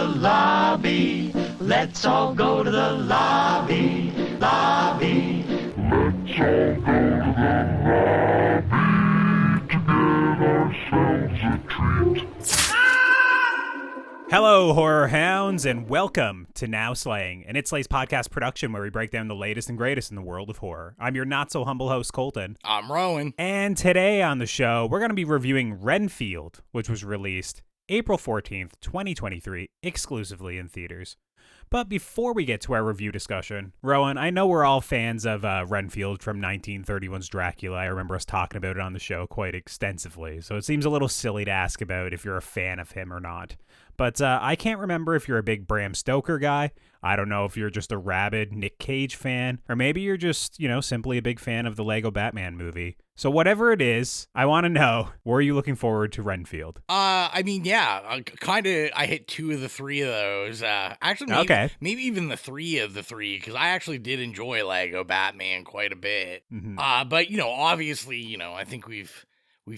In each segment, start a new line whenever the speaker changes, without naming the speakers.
lobby. Let's all go to the lobby. Lobby. Let's all go to the lobby to get ourselves a treat.
Hello, horror hounds, and welcome to Now Slaying, an It Slays podcast production where we break down the latest and greatest in the world of horror. I'm your not-so-humble host, Colton.
I'm Rowan.
And today on the show, we're going to be reviewing Renfield, which was released April 14th, 2023, exclusively in theaters. But before we get to our review discussion, Rowan, I know we're all fans of Renfield from 1931's Dracula. I remember us talking about it on the show quite extensively, so it seems a little silly to ask about if you're a fan of him or not. But I can't remember if you're a big Bram Stoker guy. I don't know if you're just a rabid Nic Cage fan, or maybe you're just, simply a big fan of the Lego Batman movie. So whatever it is, I want to know, were you looking forward to Renfield?
I hit two of the three of those. Maybe even the three of the three, because I actually did enjoy Lego Batman quite a bit.
Mm-hmm.
But obviously, I think we've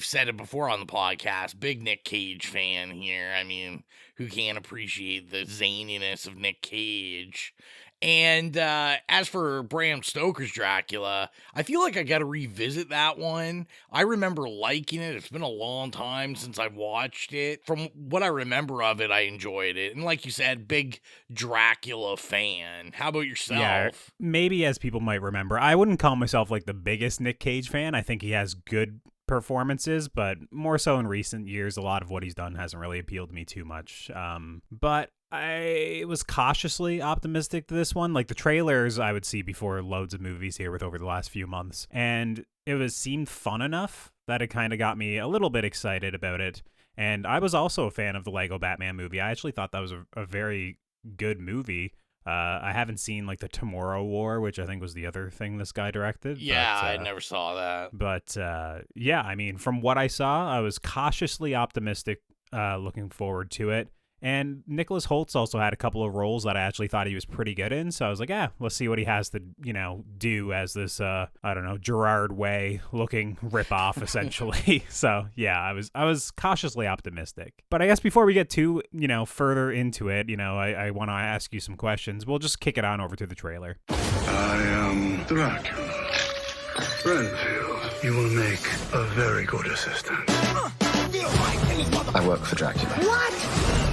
said it before on the podcast, big Nic Cage fan here. I mean, who can't appreciate the zaniness of Nic Cage? And as for Bram Stoker's Dracula, I feel like I got to revisit that one. I remember liking it. It's been a long time since I've watched it. From what I remember of it, I enjoyed it. And like you said, big Dracula fan. How about yourself?
Yeah, maybe as people might remember, I wouldn't call myself like the biggest Nic Cage fan. I think he has good performances, but more so in recent years, a lot of what he's done hasn't really appealed to me too much. But I was cautiously optimistic to this one. Like the trailers I would see before loads of movies here with over the last few months, and it seemed fun enough that it kind of got me a little bit excited about it. And I was also a fan of the Lego Batman movie. I actually thought that was a very good movie. I haven't seen like the Tomorrow War, which I think was the other thing this guy directed.
Yeah, I never saw that.
But yeah, I mean, from what I saw, I was cautiously optimistic, looking forward to it. And Nicholas Hoult also had a couple of roles that I actually thought he was pretty good in. So I was like, let's see what he has to, do as this, Gerard Way looking ripoff, essentially. So yeah, I was cautiously optimistic. But I guess before we get too, further into it, I want to ask you some questions. We'll just kick it on over to the trailer.
I am Dracula. Renfield, you will make a very good assistant.
I work for Dracula.
What?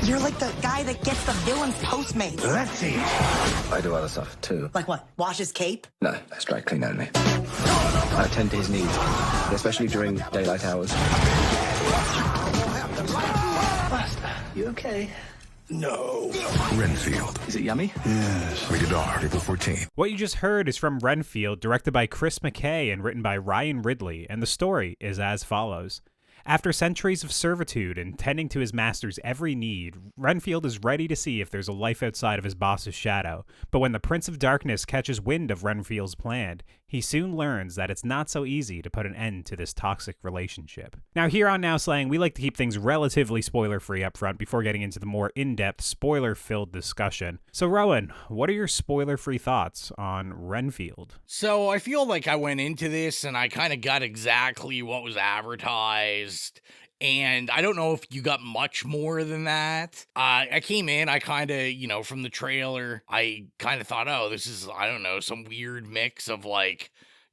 You're like the guy that gets the villain's Postmates.
Let's see.
I do other stuff too.
Like what? Wash his cape?
No, that's dry clean only. I attend to his needs, especially during daylight hours.
Buster, you okay? No.
Renfield. Is it yummy?
Yes.
Rated R, April 14th.
What you just heard is from Renfield, directed by Chris McKay and written by Ryan Ridley, and the story is as follows. After centuries of servitude and tending to his master's every need, Renfield is ready to see if there's a life outside of his boss's shadow. But when the Prince of Darkness catches wind of Renfield's plan, he soon learns that it's not so easy to put an end to this toxic relationship. Now, here on Now Slaying, we like to keep things relatively spoiler-free up front before getting into the more in-depth, spoiler-filled discussion. So, Rowan, what are your spoiler-free thoughts on Renfield?
So I feel like I went into this and I kind of got exactly what was advertised. And I don't know if you got much more than that. I came in, I kind of, from the trailer, I kind of thought, oh, this is, I don't know, some weird mix of like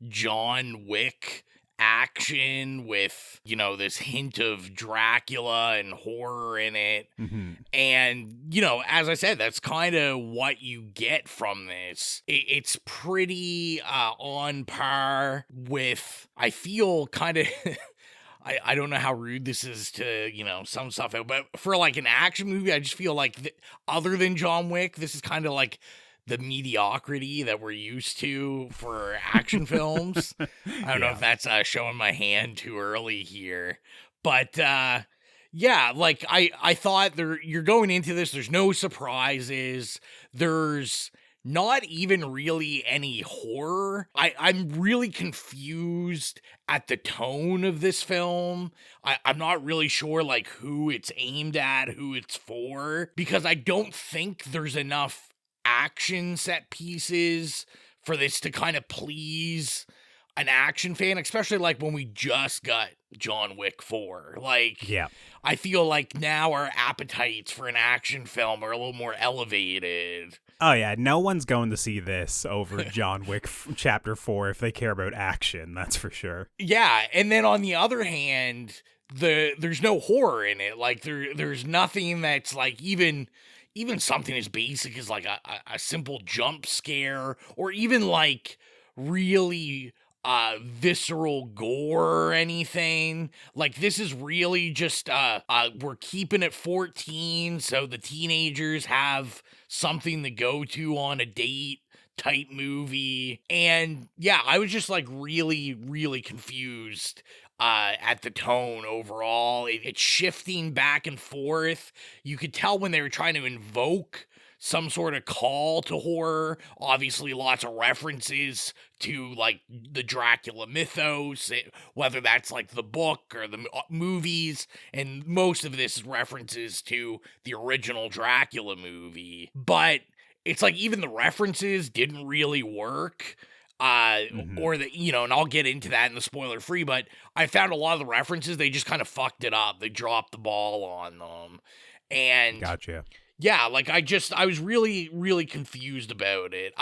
John Wick action with, this hint of Dracula and horror in it.
Mm-hmm.
And, as I said, that's kind of what you get from this. It's pretty on par with, I feel kind of... I don't know how rude this is to, some stuff, but for like an action movie, I just feel like other than John Wick, this is kind of like the mediocrity that we're used to for action films. I don't know if that's showing my hand too early here, but yeah, like I thought you're going into this, there's no surprises, there's not even really any horror. I'm really confused at the tone of this film. I'm not really sure like who it's aimed at, who it's for, because I don't think there's enough action set pieces for this to kind of please an action fan, especially like when we just got John Wick 4. Like,
Yeah.
I feel like now our appetites for an action film are a little more elevated.
Oh yeah, no one's going to see this over John Wick Chapter 4 if they care about action, that's for sure.
Yeah, and then on the other hand, there's no horror in it. Like there's nothing that's like even something as basic as like a simple jump scare, or even like really visceral gore or anything. Like, this is really just we're keeping it 14 so the teenagers have something to go to on a date type movie. And yeah, I was just like really confused at the tone overall. It's shifting back and forth. You could tell when they were trying to invoke some sort of call to horror. Obviously, lots of references to like the Dracula mythos, whether that's like the book or the movies, and most of this is references to the original Dracula movie. But it's like even the references didn't really work. Or the, you know, and I'll get into that in the spoiler free, but I found a lot of the references, they just kind of fucked it up. They dropped the ball on them. And
Gotcha.
yeah, like I was really confused about it.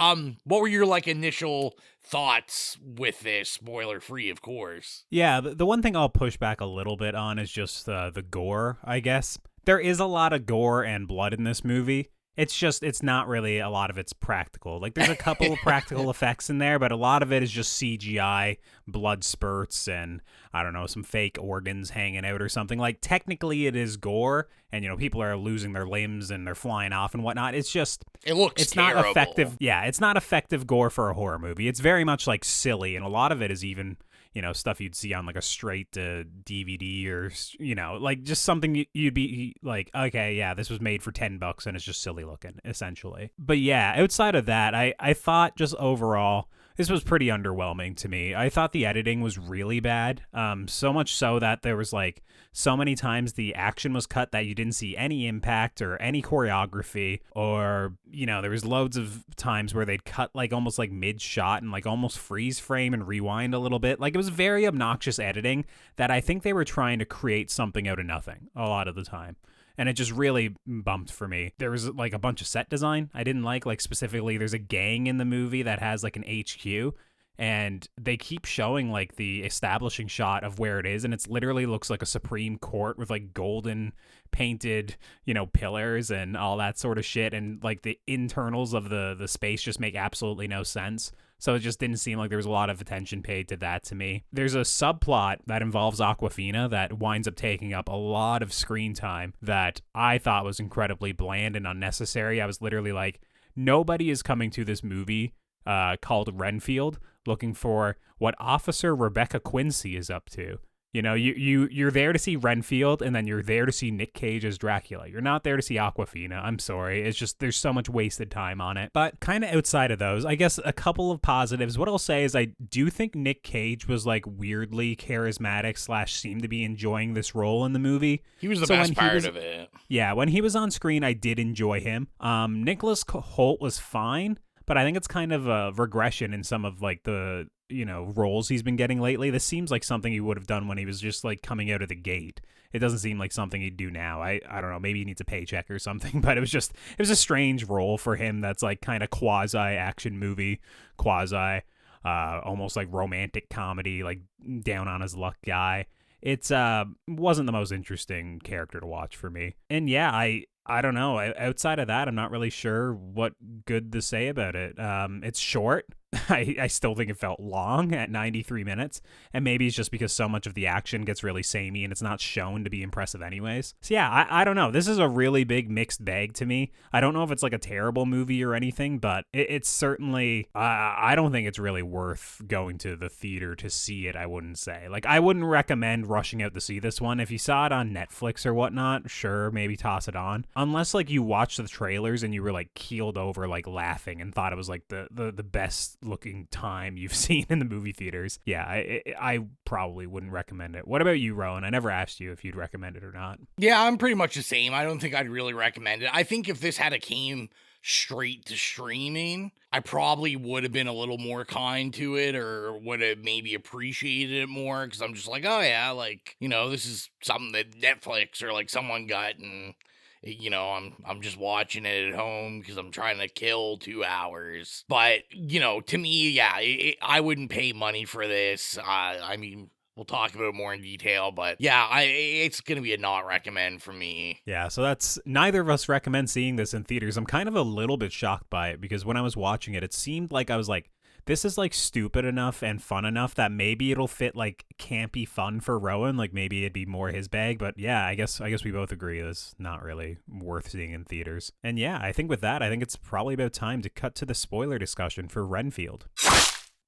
What were your like initial thoughts with this? Spoiler free, of course.
Yeah, the one thing I'll push back a little bit on is just the gore, I guess. There is a lot of gore and blood in this movie. It's not really a lot of it's practical. Like, there's a couple of practical effects in there, but a lot of it is just CGI, blood spurts, and, I don't know, some fake organs hanging out or something. Like, technically it is gore, and, you know, people are losing their limbs and they're flying off and whatnot. It's just...
It's terrible.
Not effective. Yeah, it's not effective gore for a horror movie. It's very much, like, silly, and a lot of it is even... you know, stuff you'd see on like a straight DVD or, you know, like just something you'd be like, okay, yeah, this was made for $10 and it's just silly looking, essentially. But yeah, outside of that, I thought just overall, this was pretty underwhelming to me. I thought the editing was really bad. So much so that there was like so many times the action was cut that you didn't see any impact or any choreography, or, you know, there was loads of times where they'd cut like almost like mid shot and like almost freeze frame and rewind a little bit. Like, it was very obnoxious editing that I think they were trying to create something out of nothing a lot of the time. And it just really bumped for me. There was like a bunch of set design I didn't like specifically there's a gang in the movie that has like an HQ, and they keep showing like the establishing shot of where it is, and it's literally looks like a Supreme Court with like golden painted, you know, pillars and all that sort of shit, and like the internals of the space just make absolutely no sense. So it just didn't seem like there was a lot of attention paid to that to me. There's a subplot that involves Awkwafina that winds up taking up a lot of screen time that I thought was incredibly bland and unnecessary. I was literally like, nobody is coming to this movie called Renfield looking for what Officer Rebecca Quincy is up to. You know, you're there to see Renfield, and then you're there to see Nic Cage as Dracula. You're not there to see Awkwafina. I'm sorry. It's just there's so much wasted time on it. But kind of outside of those, I guess a couple of positives. What I'll say is I do think Nic Cage was like weirdly charismatic / seemed to be enjoying this role in the movie.
He was the best part of it.
Yeah, when he was on screen, I did enjoy him. Nicholas Hoult was fine, but I think it's kind of a regression in some of like the, you know, roles he's been getting lately. This seems like something he would have done when he was just like coming out of the gate. It doesn't seem like something he'd do now. I don't know, maybe he needs a paycheck or something, but it was a strange role for him that's like kind of quasi action movie, quasi almost like romantic comedy, like down on his luck guy. It's wasn't the most interesting character to watch for me. And yeah, I don't know. Outside of that, I'm not really sure what good to say about it. It's short. I still think it felt long at 93 minutes, and maybe it's just because so much of the action gets really samey and it's not shown to be impressive anyways. So yeah, I don't know. This is a really big mixed bag to me. I don't know if it's like a terrible movie or anything, but it's certainly, I don't think it's really worth going to the theater to see it, I wouldn't say. Like, I wouldn't recommend rushing out to see this one. If you saw it on Netflix or whatnot, sure, maybe toss it on. Unless like you watched the trailers and you were like keeled over like laughing and thought it was like the best looking time you've seen in the movie theaters. Yeah, I probably wouldn't recommend it. What about you, Rowan? I never asked you if you'd recommend it or not.
Yeah, I'm pretty much the same. I don't think I'd really recommend it. I think if this had came straight to streaming, I probably would have been a little more kind to it or would have maybe appreciated it more because I'm just like, oh yeah, like, this is something that Netflix or like someone got and I'm just watching it at home because I'm trying to kill 2 hours. But, to me, yeah, I wouldn't pay money for this. I mean, we'll talk about it more in detail, but yeah, it's going to be a not recommend for me.
Yeah, so that's neither of us recommend seeing this in theaters. I'm kind of a little bit shocked by it because when I was watching it, it seemed like I was like, this is like stupid enough and fun enough that maybe it'll fit like campy fun for Rowan. Like maybe it'd be more his bag. But yeah, I guess we both agree it's not really worth seeing in theaters. And yeah, I think with that, I think it's probably about time to cut to the spoiler discussion for Renfield.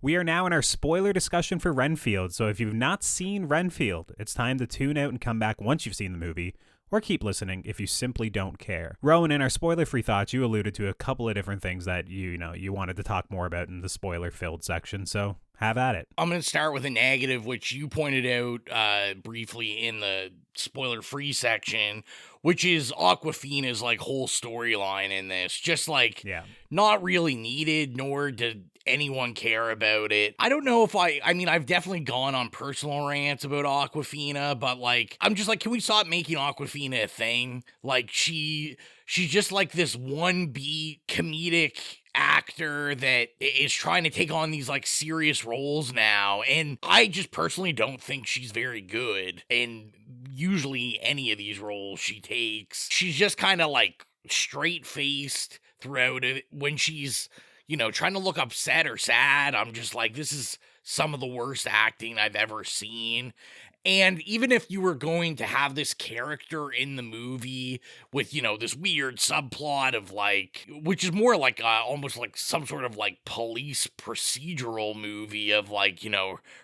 We are now in our spoiler discussion for Renfield, so if you've not seen Renfield, it's time to tune out and come back once you've seen the movie, or keep listening if you simply don't care. Rowan, in our spoiler-free thoughts, you alluded to a couple of different things that you wanted to talk more about in the spoiler-filled section, so have at it.
I'm going to start with a negative, which you pointed out briefly in the spoiler-free section, which is Awkwafina's like whole storyline in this. Just like, not really needed, nor did anyone care about it. I don't know if I mean, I've definitely gone on personal rants about Awkwafina, but like, I'm just like, can we stop making Awkwafina a thing? Like, she's just like this one beat comedic actor that is trying to take on these like serious roles now, and I just personally don't think she's very good. And usually any of these roles she takes, she's just kind of like straight-faced throughout it. When she's trying to look upset or sad, I'm just like, this is some of the worst acting I've ever seen. And even if you were going to have this character in the movie with, this weird subplot of like, which is more like almost like some sort of like police procedural movie of like,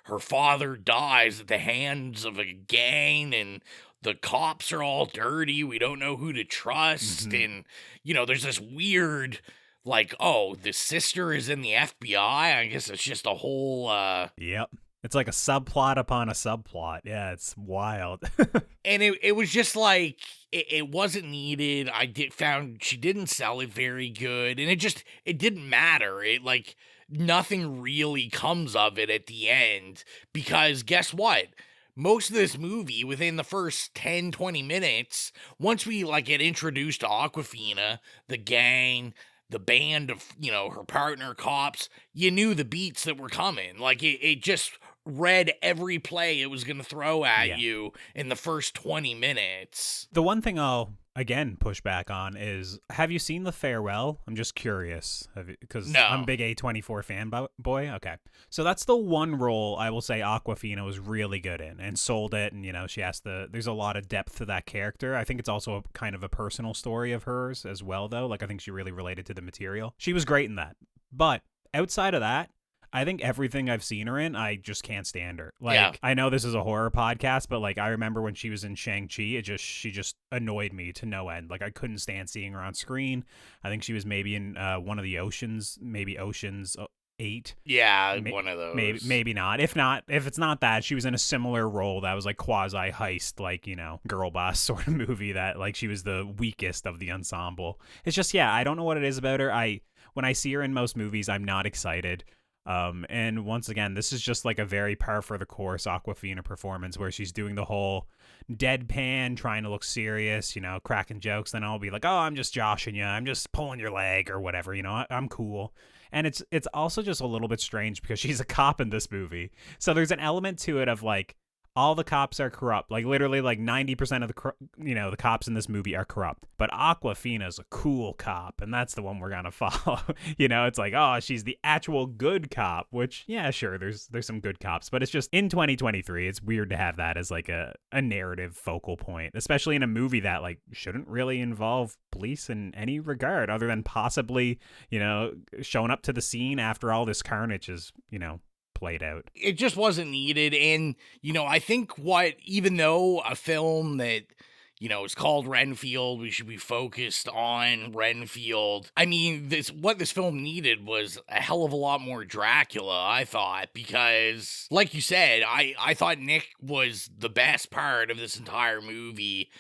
her father dies at the hands of a gang and the cops are all dirty. We don't know who to trust. And, there's this weird, like, oh, the sister is in the FBI. I guess it's just a whole...
Yep. It's like a subplot upon a subplot. Yeah, it's wild.
And it was just like, it wasn't needed. Found she didn't sell it very good. And it didn't matter. It like, nothing really comes of it at the end. Because guess what? Most of this movie, within the first 10, 20 minutes, once we like get introduced to Awkwafina, the gang, the band of, her partner cops, you knew the beats that were coming. Like, it just read every play it was going to throw at you in the first 20 minutes.
The one thing I'll, again, push back on is, have you seen The Farewell? I'm just curious, because I'm a big A24 fanboy. Okay. So that's the one role I will say Awkwafina was really good in and sold it, and, there's a lot of depth to that character. I think it's also a kind of a personal story of hers as well, though. Like, I think she really related to the material. She was great in that. But outside of that, I think everything I've seen her in, I just can't stand her. Like, I know this is a horror podcast, but like, I remember when she was in Shang-Chi, she just annoyed me to no end. Like, I couldn't stand seeing her on screen. I think she was maybe in one of the Oceans 8.
Yeah, one of those.
Maybe not. If it's not that, she was in a similar role that was like quasi heist, like, girl boss sort of movie that like she was the weakest of the ensemble. It's just, I don't know what it is about her. When I see her in most movies, I'm not excited. And once again, this is just like a very par for the course Awkwafina performance where she's doing the whole deadpan, trying to look serious, cracking jokes. Then I'll be like, oh, I'm just joshing you. I'm just pulling your leg or whatever, I'm cool. And it's also just a little bit strange because she's a cop in this movie. So there's an element to it of like, all the cops are corrupt. Like literally like 90% of the cops in this movie are corrupt. But Awkwafina is a cool cop, and that's the one we're going to follow. It's like, oh, she's the actual good cop, which, yeah, sure, there's some good cops. But it's just in 2023, it's weird to have that as like a narrative focal point, especially in a movie that like shouldn't really involve police in any regard other than possibly, showing up to the scene after all this carnage is, played out.
It just wasn't needed. And, I think even though a film that, is called Renfield, we should be focused on Renfield. I mean, what this film needed was a hell of a lot more Dracula, I thought, because like you said, I thought Nick was the best part of this entire movie.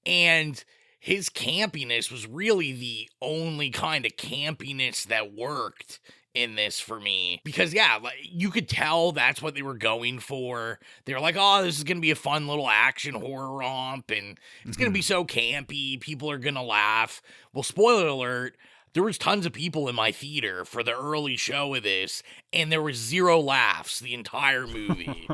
And his campiness was really the only kind of campiness that worked in this for me, because yeah, like, you could tell that's what they were going for. They were like, oh, this is gonna be a fun little action horror romp, and it's gonna be so campy, people are gonna laugh. Well, spoiler alert, there was tons of people in my theater for the early show of this, and there was 0 laughs the entire movie.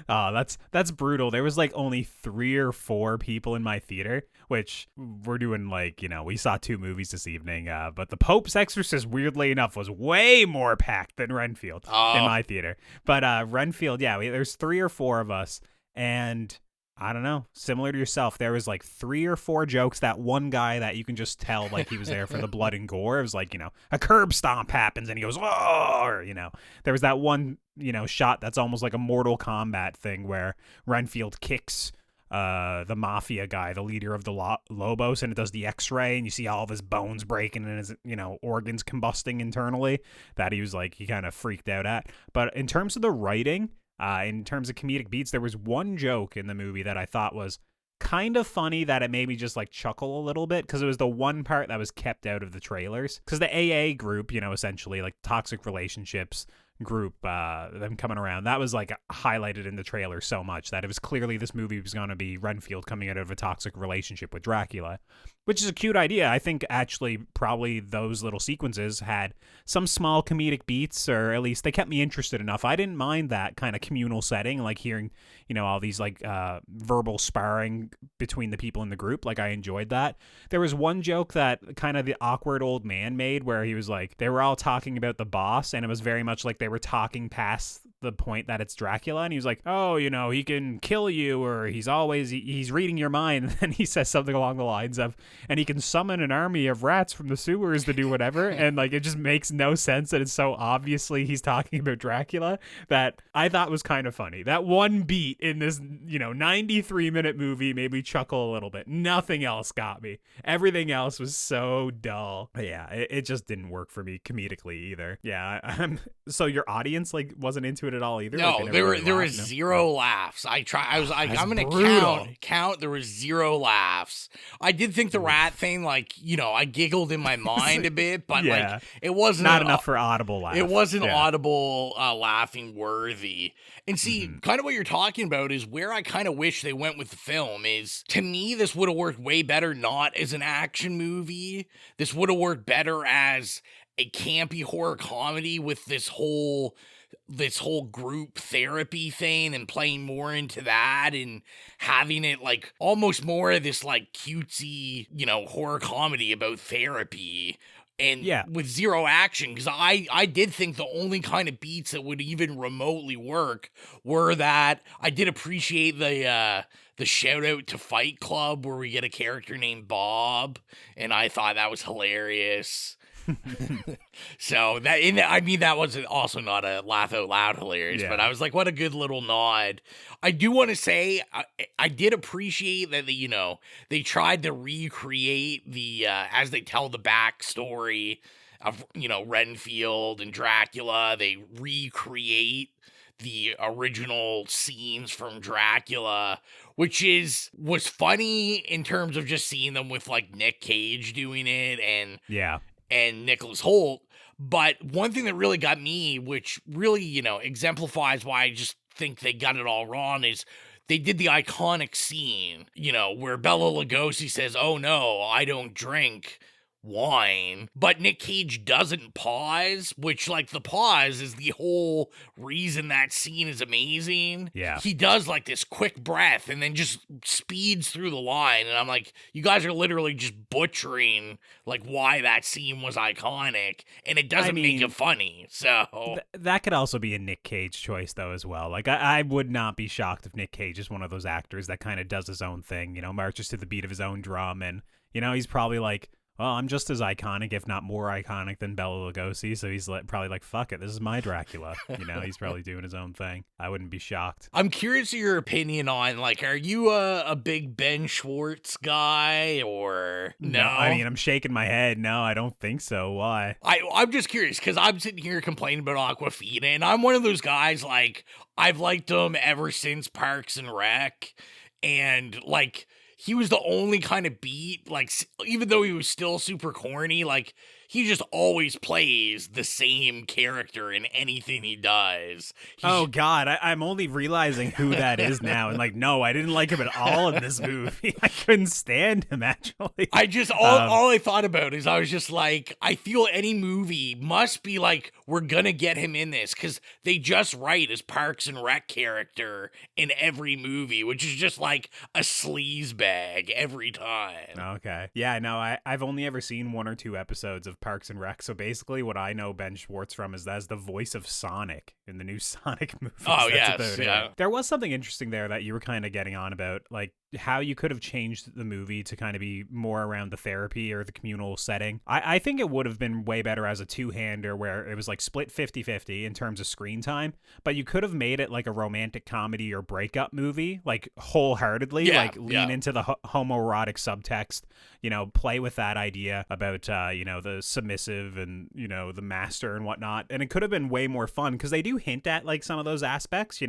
Oh, that's brutal. There was like only 3 or 4 people in my theater, which we're doing like, we saw 2 movies this evening, but The Pope's Exorcist, weirdly enough, was way more packed than Renfield in my theater. But Renfield, yeah, there's 3 or 4 of us, and I don't know, similar to yourself, there was like 3 or 4 jokes. That one guy that you can just tell like he was there for the blood and gore. It was like, a curb stomp happens and he goes, oh, or, there was that one, shot that's almost like a Mortal Kombat thing where Renfield kicks the mafia guy, the leader of the Lobos, and it does the X-ray, and you see all of his bones breaking and his, organs combusting internally. That he kind of freaked out at. But in terms of the writing, in terms of comedic beats, there was one joke in the movie that I thought was kind of funny, that it made me just like chuckle a little bit, because it was the one part that was kept out of the trailers. Because the AA group, essentially like toxic relationships group, them coming around, that was like highlighted in the trailer so much that it was clearly this movie was going to be Renfield coming out of a toxic relationship with Dracula, which is a cute idea. I think actually probably those little sequences had some small comedic beats, or at least they kept me interested enough. I didn't mind that kind of communal setting, like hearing, all these like verbal sparring between the people in the group. Like I enjoyed that. There was one joke that kind of the awkward old man made where he was like, they were all talking about the boss, and it was very much like they were talking past the point that it's Dracula, and he was like, oh, he can kill you, or he's reading your mind, and then he says something along the lines of, and he can summon an army of rats from the sewers to do whatever, and like it just makes no sense, that it's so obviously he's talking about Dracula, that I thought was kind of funny. That one beat in this 93-minute movie made me chuckle a little bit. Nothing else got me. Everything else was so dull. But yeah, it just didn't work for me comedically either. Yeah, so your audience like wasn't into it at all either?
No,
like,
there
really
were
laughed?
0 laughs. I was like,
That's
I'm gonna
brutal.
count. There was 0 laughs. I did think the rat thing, like, I giggled in my mind a bit, but
Yeah.
like it wasn't
Not enough for audible laugh.
It wasn't
Yeah.
audible laughing worthy. And see, kind of what you're talking about is where I kind of wish they went with the film is, to me, this would have worked way better not as an action movie. This would have worked better as a campy horror comedy with this whole group therapy thing, and playing more into that and having it like almost more of this like cutesy, horror comedy about therapy. And with 0 action, because I did think the only kind of beats that would even remotely work were that I did appreciate the shout out to Fight Club where we get a character named Bob, and I thought that was hilarious. So that was also not a laugh out loud hilarious, but I was like, what a good little nod. I do want to say I did appreciate that they tried to recreate the as they tell the backstory of Renfield and Dracula, they recreate the original scenes from Dracula, which was funny in terms of just seeing them with like Nic Cage doing it and Nicholas Hoult. But one thing that really got me, which really, exemplifies why I just think they got it all wrong, is they did the iconic scene, where Bela Lugosi says, oh no, I don't drink wine, but Nic Cage doesn't pause, which like the pause is the whole reason that scene is amazing.
Yeah.
He does like this quick breath and then just speeds through the line, and I'm like, you guys are literally just butchering like why that scene was iconic, and it doesn't make it funny. So
that could also be a Nic Cage choice though as well. Like I would not be shocked if Nic Cage is one of those actors that kind of does his own thing, marches to the beat of his own drum, and he's probably like, well, I'm just as iconic, if not more iconic, than Bela Lugosi, so he's probably like, fuck it, this is my Dracula. He's probably doing his own thing. I wouldn't be shocked.
I'm curious of your opinion on, like, are you a big Ben Schwartz guy, or no?
I mean, I'm shaking my head. No, I don't think so. Why?
I'm just curious, because I'm sitting here complaining about Awkwafina, and I'm one of those guys, like, I've liked him ever since Parks and Rec, and, like, he was the only kind of beat, like, even though he was still super corny, like, he just always plays the same character in anything he does.
Oh, God, I'm only realizing who that is now. And, like, no, I didn't like him at all in this movie. I couldn't stand him, actually.
I just, all I thought about is I was just like, I feel any movie must be like, we're gonna get him in this, because they just write his Parks and Rec character in every movie, which is just like a sleaze bag every time.
Okay. Yeah, no, I've only ever seen 1 or 2 episodes of Parks and Rec, so basically what I know Ben Schwartz from is that's the voice of Sonic in the new Sonic movies.
Oh,
That's
yes, yeah.
There was something interesting there that you were kind of getting on about, like, how you could have changed the movie to kind of be more around the therapy or the communal setting. I think it would have been way better as a two-hander where it was like split 50-50 in terms of screen time, but you could have made it like a romantic comedy or breakup movie, like wholeheartedly, like lean into the homoerotic subtext, play with that idea about, the submissive and, the master and whatnot. And it could have been way more fun because they do hint at like some of those aspects,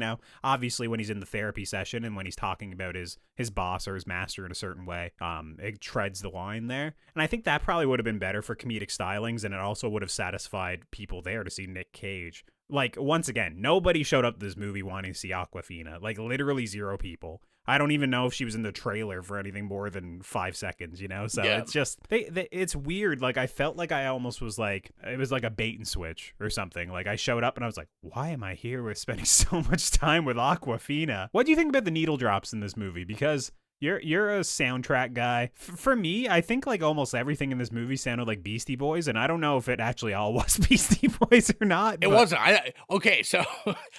obviously when he's in the therapy session and when he's talking about his boss or his master in a certain way, it treads the line there. And I think that probably would have been better for comedic stylings, and it also would have satisfied people there to see Nic Cage. Like, once again, nobody showed up to this movie wanting to see Awkwafina. Like, literally 0 people. I don't even know if she was in the trailer for anything more than 5 seconds, So it's just, it's weird. Like, I felt like I almost was like, it was like a bait and switch or something. Like, I showed up and I was like, why am I here with spending so much time with Awkwafina? What do you think about the needle drops in this movie? Because you're a soundtrack guy. For me, I think like almost everything in this movie sounded like Beastie Boys, and I don't know if it actually all was Beastie Boys or not.
It wasn't. Okay, so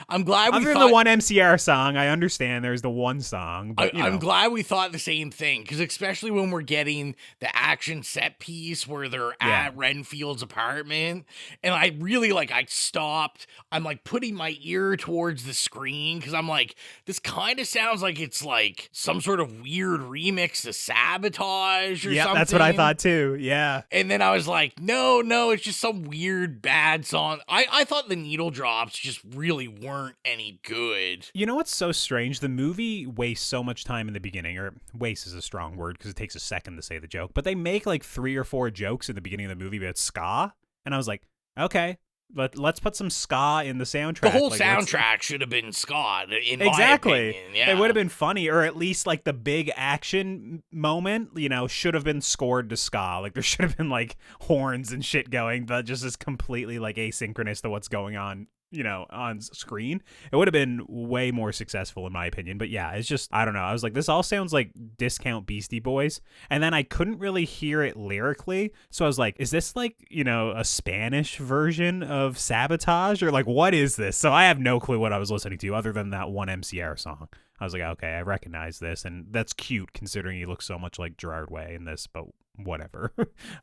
I'm glad we
other than the one MCR song, I understand there's the one song. But,
I'm glad we thought the same thing, because especially when we're getting the action set piece where they're at Renfield's apartment, and I really I stopped. I'm like putting my ear towards the screen because I'm like, this kind of sounds like it's like some sort of weird remix to Sabotage or something.
Yeah, that's what I thought too. Yeah.
And then I was like, no, it's just some weird bad song. I thought the needle drops just really weren't any good.
You know what's so strange? The movie wastes so much time in the beginning, or waste is a strong word because it takes a second to say the joke, but they make like 3 or 4 jokes in the beginning of the movie about ska, and I was like, okay, let's put some ska in the soundtrack.
The whole soundtrack should have been ska, in my opinion. Yeah.
It would have been funny, or at least like the big action moment, should have been scored to ska. Like there should have been like horns and shit going, but just is completely like asynchronous to what's going on, on screen. It would have been way more successful in my opinion. But yeah, it's just, I don't know. I was like, this all sounds like discount Beastie Boys. And then I couldn't really hear it lyrically. So I was like, is this like, a Spanish version of Sabotage, or like, what is this? So I have no clue what I was listening to other than that one MCR song. I was like, okay, I recognize this. And that's cute considering he looks so much like Gerard Way in this, but whatever.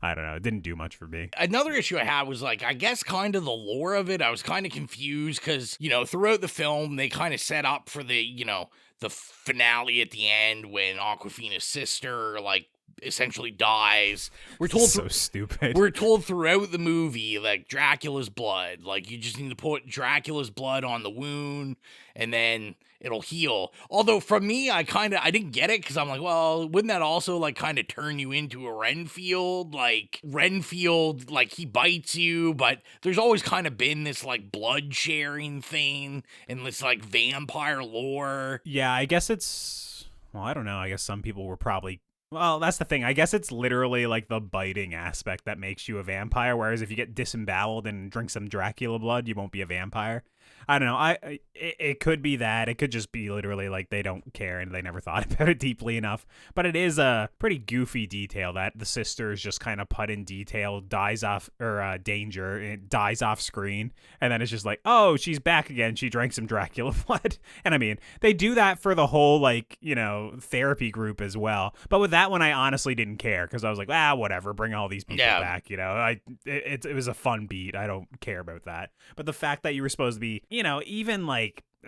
I don't know. It didn't do much for me.
Another issue I had was I guess kind of the lore of it. I was kind of confused because, throughout the film, they kind of set up for the, the finale at the end when Awkwafina's sister, essentially dies. We're told
so stupid.
We're told throughout the movie, Dracula's blood. You just need to put Dracula's blood on the wound and then it'll heal. Although for me, I didn't get it because I'm like, well, wouldn't that also kind of turn you into a Renfield? Renfield, he bites you, but there's always kind of been this blood sharing thing and this vampire lore.
Yeah, I guess it's, well, I don't know. I guess some people were probably, well, that's the thing. I guess it's literally the biting aspect that makes you a vampire, whereas if you get disemboweled and drink some Dracula blood, you won't be a vampire. I don't know. It could be that. It could just be literally they don't care and they never thought about it deeply enough. But it is a pretty goofy detail that the sister is just kind of put in detail, dies off, or danger, it dies off screen. And then it's just like, oh, she's back again. She drank some Dracula blood. And I mean, they do that for the whole therapy group as well. But with that one, I honestly didn't care because I was like, whatever, bring all these people back. It was a fun beat. I don't care about that. But the fact that you were supposed to be, even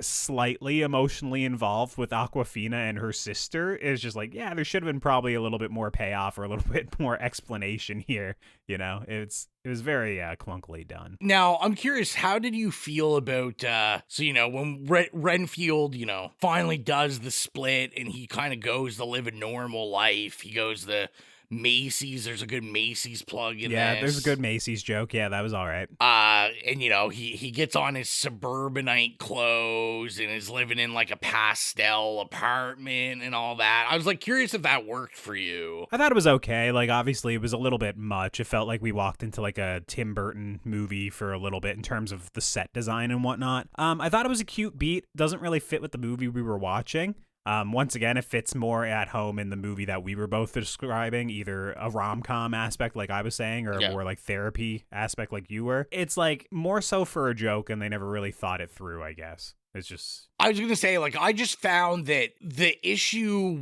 slightly emotionally involved with Awkwafina and her sister is just like, yeah, there should have been probably a little bit more payoff or a little bit more explanation here. You know, it was very clunkily done.
Now, I'm curious, how did you feel about, so, you know, when Renfield, you know, finally does the split and he kind of goes to live a normal life. He goes to Macy's. There's a good Macy's plug in
Yeah,
this.
there's a good Macy's joke. Yeah, that was all right.
And you know, he gets on his suburbanite clothes and is living in like a pastel apartment and all that. I was like curious if that worked for you.
I thought it was okay. Like, obviously, it was a little bit much. It felt like we walked into like a Tim Burton movie for a little bit in terms of the set design and whatnot. I thought it was a cute beat. Doesn't really fit with the movie we were watching. Once again, it fits more at home in the movie that we were both describing, either a rom-com aspect like I was saying, or a more like therapy aspect like you were. It's like more so for a joke, and they never really thought it through, I guess. It's just...
I was going to say, like, I just found that the issue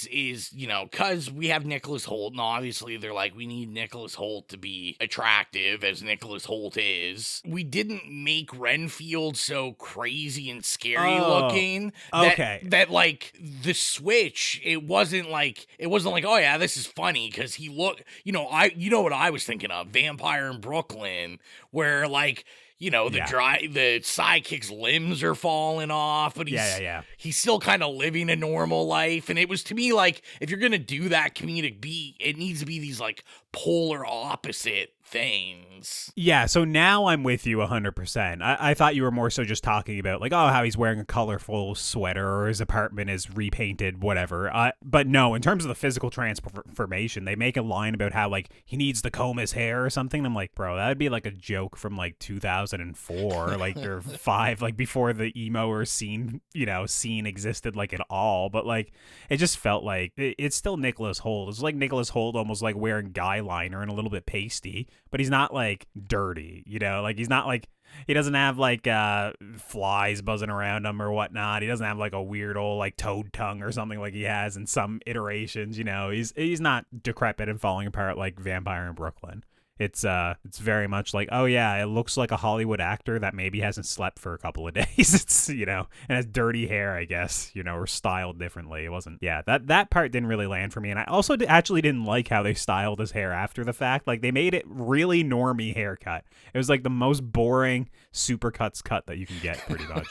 is, you know, because we have Nicholas Hoult, and obviously they're like, we need Nicholas Hoult to be attractive, as Nicholas Hoult is. We didn't make Renfield so crazy and scary looking. That, like, the switch, it wasn't like, oh yeah, this is funny, because he looked, you know what I was thinking of, Vampire in Brooklyn, where, like, you know, the sidekick's limbs are falling off, but he's still kind of living a normal life. And it was, to me, like, if you're going to do that comedic beat, it needs to be these, like, polar opposite things.
Yeah, so now I'm with you 100%. I thought you were more so just talking about, like, oh, how he's wearing a colorful sweater or his apartment is repainted, whatever. But no, in terms of the physical transformation, they make a line about how, like, he needs to comb his hair or something. I'm like, bro, that would be like a joke from, like, 2004, like, or 5, like, before the emo or scene existed, like, at all. But, like, it just felt like it's still Nicholas Hoult. It's like Nicholas Hoult almost, like, wearing guy liner and a little bit pasty, but he's not like dirty, you know, like he's not like, he doesn't have like flies buzzing around him or whatnot. He doesn't have like a weird old like toad tongue or something like he has in some iterations, you know. He's not decrepit and falling apart like Vampire in Brooklyn. It's very much like, oh yeah, it looks like a Hollywood actor that maybe hasn't slept for a couple of days. It's, you know, and has dirty hair, I guess, you know, or styled differently. It wasn't, yeah, that part didn't really land for me. And I also actually didn't like how they styled his hair after the fact. Like, they made it really normie haircut. It was like the most boring supercuts cut that you can get, pretty much.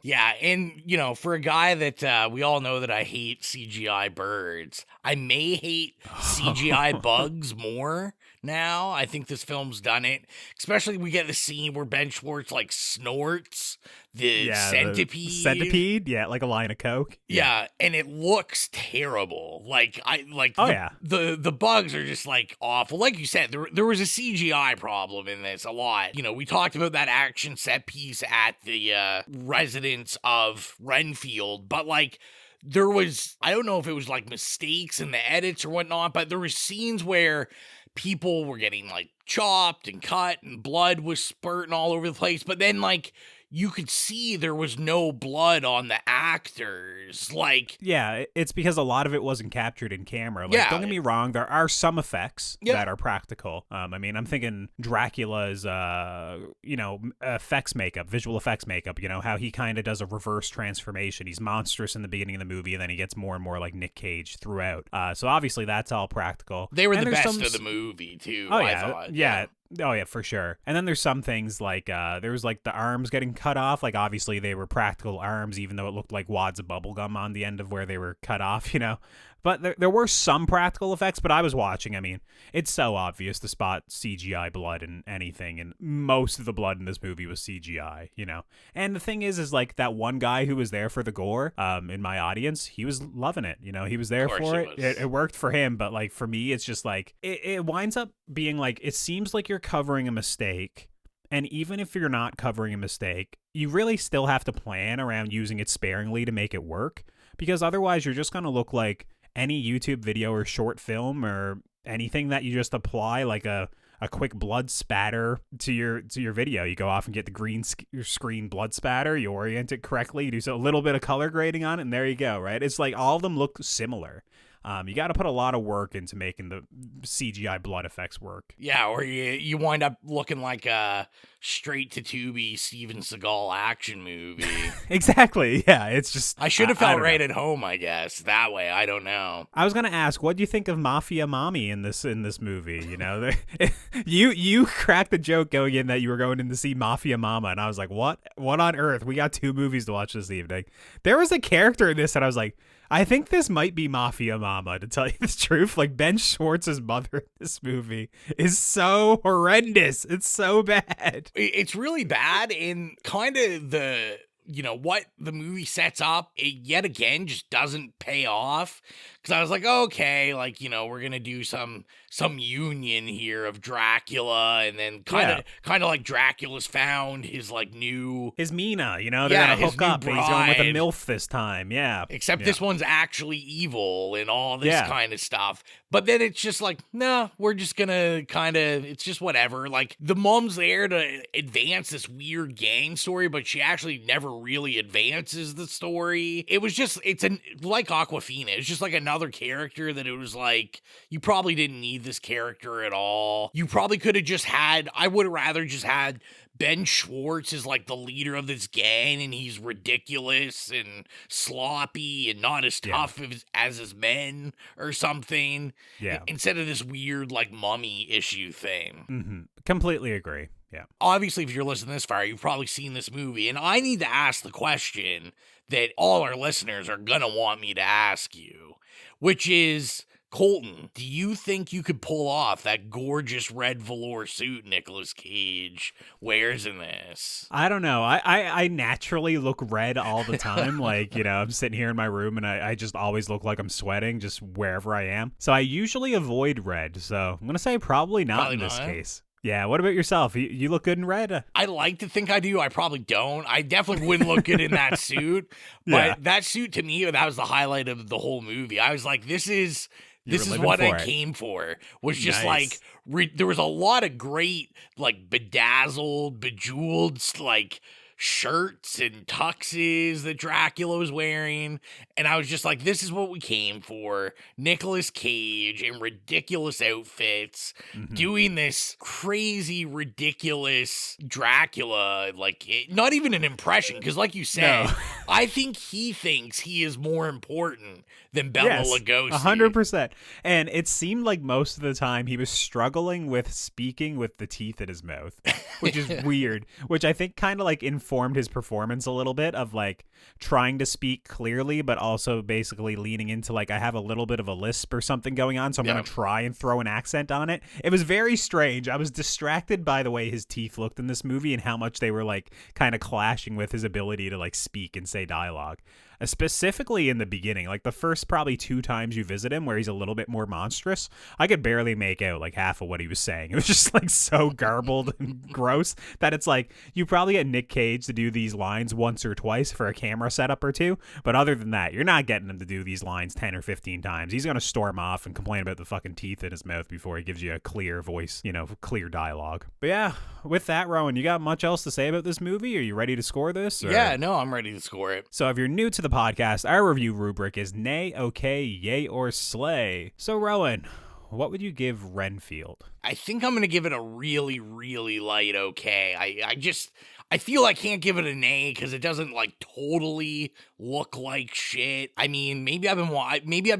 Yeah, and, you know, for a guy that we all know that I hate CGI birds, I may hate CGI bugs more now. I think this film's done it. Especially we get the scene where Ben Schwartz like snorts the centipede.
Yeah, like a line of coke.
Yeah, and it looks terrible. The bugs are just like awful. Like you said, there was a CGI problem in this a lot. You know, we talked about that action set piece at the residence of Renfield, but like, there was, I don't know if it was like mistakes in the edits or whatnot, but there were scenes where people were getting like chopped and cut and blood was spurting all over the place. But then like, you could see there was no blood on the actors. Like, yeah,
it's because a lot of it wasn't captured in camera. Like, don't get me wrong, there are some effects that are practical. I mean, I'm thinking Dracula's, effects makeup, visual effects makeup. You know how he kind of does a reverse transformation. He's monstrous in the beginning of the movie, and then he gets more and more like Nic Cage throughout. So obviously that's all practical.
They were the best of the movie too. I thought.
Yeah. Oh, yeah, for sure. And then there's some things like there was like the arms getting cut off. Like, obviously they were practical arms, even though it looked like wads of bubble gum on the end of where they were cut off, you know. But there were some practical effects, but I was watching. I mean, it's so obvious to spot CGI blood in anything, and most of the blood in this movie was CGI, you know. And the thing is like that one guy who was there for the gore in my audience, he was loving it, you know. He was there for it. It worked for him, but like for me, it's just like it winds up being like, it seems like you're covering a mistake. And even if you're not covering a mistake, you really still have to plan around using it sparingly to make it work, because otherwise you're just going to look like any YouTube video or short film or anything that you just apply like a quick blood spatter to your video. You go off and get the green screen blood spatter, you orient it correctly, you do a little bit of color grading on it, and there you go, right? It's like all of them look similar. You got to put a lot of work into making the CGI blood effects work.
Yeah, or you wind up looking like a straight-to-Tubi Steven Seagal action movie.
Exactly, yeah. It's just...
I should have felt right at home, I guess. That way, I don't know.
I was going to ask, what do you think of Mafia Mommy in this movie? You know, you cracked the joke going in that you were going in to see Mafia Mama, and I was like, what on earth? We got 2 movies to watch this evening. There was a character in this that I was like, I think this might be Mafia Mama, to tell you the truth. Like, Ben Schwartz's mother in this movie is so horrendous. It's so bad.
It's really bad, and kind of what the movie sets up, it yet again just doesn't pay off. Because I was like, okay, like, we're going to do some union here of Dracula, and then kind of like Dracula's found his
Mina, they're going to hook up, and he's going with a MILF this time, yeah.
Except this one's actually evil and all this kind of stuff. But then it's just like, no, we're just going to it's just whatever. Like, the mom's there to advance this weird gang story, but she actually never really advances the story. It was just, like Awkwafina. It's just like another character that it was like, you probably didn't need this character at all. You probably could have I would have rather just had Ben Schwartz is like the leader of this gang, and he's ridiculous and sloppy and not as tough as his men or something.
Yeah.
Instead of this weird like mummy issue thing.
Mm-hmm. Completely agree. Yeah.
Obviously, if you're listening this far, you've probably seen this movie, and I need to ask the question that all our listeners are gonna want me to ask you, which is, Colton, do you think you could pull off that gorgeous red velour suit Nicholas Cage wears in this?
I don't know. I naturally look red all the time. Like, I'm sitting here in my room and I just always look like I'm sweating just wherever I am. So I usually avoid red. So I'm going to say probably not in this case. Yeah, what about yourself? You look good in red?
I like to think I do. I probably don't. I definitely wouldn't look good in that suit. But that suit, to me, that was the highlight of the whole movie. I was like, this is what I came for. Was just like, there was a lot of great, like, bedazzled, bejeweled, like, shirts and tuxes that Dracula was wearing, and I was just like, this is what we came for. Nicolas Cage in ridiculous outfits, doing this crazy, ridiculous Dracula, like, not even an impression, because like you said, I think he thinks he is more important than Bela Lugosi.
100%. And it seemed like most of the time he was struggling with speaking with the teeth in his mouth, which is weird, which I think kind of like informed his performance a little bit, of like trying to speak clearly, but also basically leaning into like, I have a little bit of a lisp or something going on, so I'm going to try and throw an accent on it. It was very strange. I was distracted by the way his teeth looked in this movie and how much they were like kind of clashing with his ability to like speak and say dialogue. Specifically in the beginning, like the first probably 2 times you visit him where he's a little bit more monstrous, I could barely make out like half of what he was saying. It was just like so garbled and gross that it's like, you probably get Nic Cage to do these lines once or twice for a camera setup or 2, but other than that, you're not getting him to do these lines 10 or 15 times. He's going to storm off and complain about the fucking teeth in his mouth before he gives you a clear voice, clear dialogue. But yeah, with that, Rowan, you got much else to say about this movie? Are you ready to score this?
Yeah, no, I'm ready to score it.
So if you're new to the podcast, our review rubric is nay, okay, yay, or slay. So Rowan, what would you give Renfield?
I think I'm going to give it a really, really light okay. I feel I can't give it an A because it doesn't like totally look like shit. I mean, maybe I've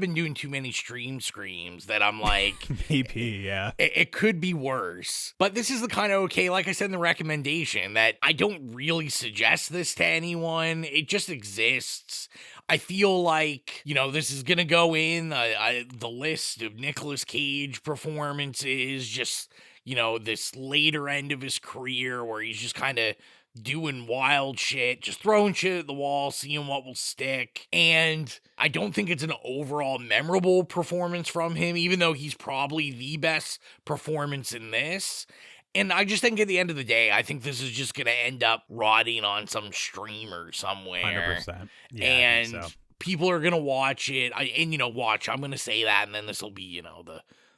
been doing too many stream screams that I'm like,
maybe, yeah.
It could be worse. But this is the kind of okay, like I said in the recommendation, that I don't really suggest this to anyone. It just exists. I feel like, this is going to go in the list of Nicolas Cage performances, just, this later end of his career where he's just kind of doing wild shit, just throwing shit at the wall, seeing what will stick. And I don't think it's an overall memorable performance from him, even though he's probably the best performance in this. And I just think at the end of the day, I think this is just going to end up rotting on some streamer somewhere.
100%. Yeah,
and people are going to watch it. I'm going to say that, and then this will be,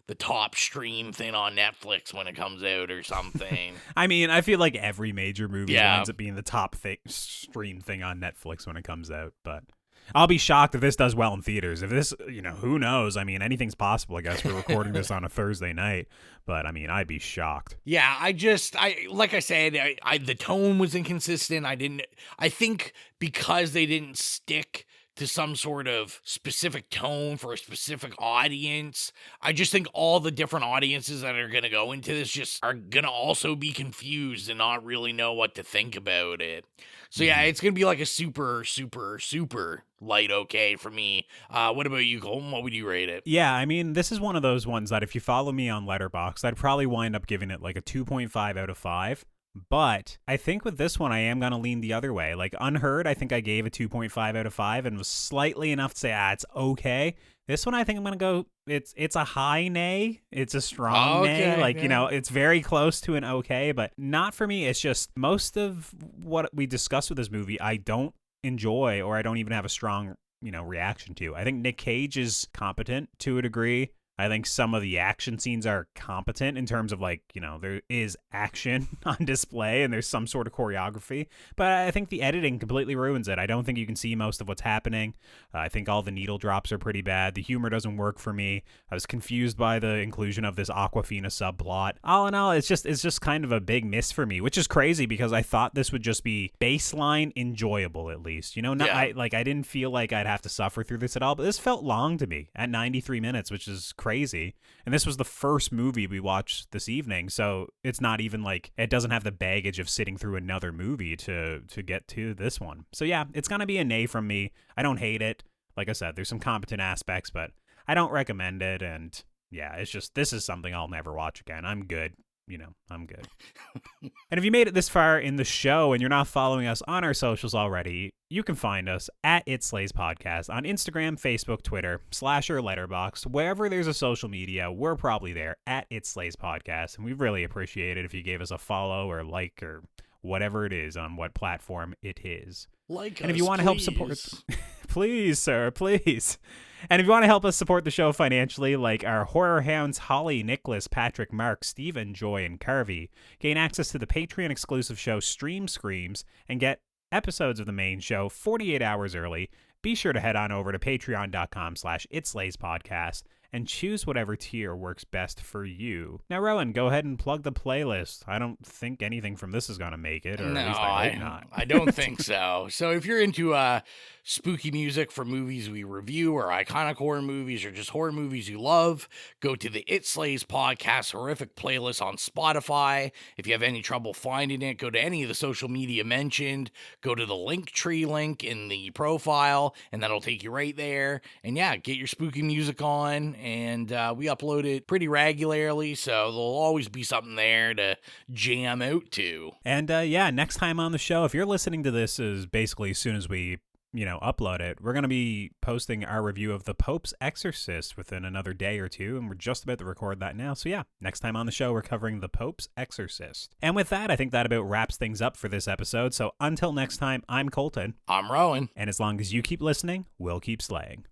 the top stream thing on Netflix when it comes out or something.
I mean, I feel like every major movie ends up being the top stream thing on Netflix when it comes out, but I'll be shocked if this does well in theaters. If this, who knows? I mean, anything's possible, I guess. We're recording this on a Thursday night, but I mean, I'd be shocked.
Yeah, like I said, the tone was inconsistent. I think because they didn't stick to some sort of specific tone for a specific audience, I just think all the different audiences that are going to go into this just are going to also be confused and not really know what to think about it. So yeah, it's going to be like a super, super, super light okay for me. What about you, Colton? What would you rate it?
Yeah, I mean, this is one of those ones that if you follow me on Letterboxd, I'd probably wind up giving it like a 2.5 out of 5. But I think with this one, I am going to lean the other way. Like Unheard, I think I gave a 2.5 out of 5 and was slightly enough to say, it's okay. This one, I think I'm going to go, it's a high nay. It's a strong nay. Like, it's very close to an okay, but not for me. It's just most of what we discussed with this movie, I don't enjoy, or I don't even have a strong, reaction to. I think Nic Cage is competent to a degree. I think some of the action scenes are competent in terms of there is action on display and there's some sort of choreography. But I think the editing completely ruins it. I don't think you can see most of what's happening. I think all the needle drops are pretty bad. The humor doesn't work for me. I was confused by the inclusion of this Awkwafina subplot. All in all, it's just kind of a big miss for me, which is crazy because I thought this would just be baseline enjoyable at least. I didn't feel like I'd have to suffer through this at all, but this felt long to me at 93 minutes, which is crazy. And this was the first movie we watched this evening, so it's not even like it doesn't have the baggage of sitting through another movie to get to this one. So yeah, it's gonna be a nay from me. I don't hate it. Like I said, there's some competent aspects, but I don't recommend it. And yeah, it's just, this is something I'll never watch again. I'm good. I'm good. And if you made it this far in the show and you're not following us on our socials already, you can find us at It Slays Podcast on Instagram, Facebook, Twitter, / or Letterboxd. Wherever there's a social media, we're probably there at It Slays Podcast. And we really appreciate it if you gave us a follow or like or whatever it is on what platform it is.
And
if you want to help support, please, sir, please. And if you want to help us support the show financially, like our horror hounds Holly, Nicholas, Patrick, Mark, Steven, Joy, and Carvey, gain access to the Patreon exclusive show Stream Screams and get episodes of the main show 48 hours early, be sure to head on over to patreon.com/itslayspodcast and choose whatever tier works best for you. Now, Rowan, go ahead and plug the playlist. I don't think anything from this is going to make it, or at least I hope not.
I don't think so. So if you're into spooky music for movies we review or iconic horror movies or just horror movies you love, go to the It Slays Podcast Horrific playlist on Spotify. If you have any trouble finding it, go to any of the social media mentioned, go to the Linktree link in the profile, and that'll take you right there. And yeah, get your spooky music on. And we upload it pretty regularly, so there'll always be something there to jam out to.
And yeah, next time on the show, if you're listening to this is basically as soon as we upload it, we're going to be posting our review of The Pope's Exorcist within another day or two, and we're just about to record that now. So yeah, next time on the show, we're covering The Pope's Exorcist. And with that, I think that about wraps things up for this episode. So until next time, I'm Colton.
I'm Rowan.
And as long as you keep listening, we'll keep slaying.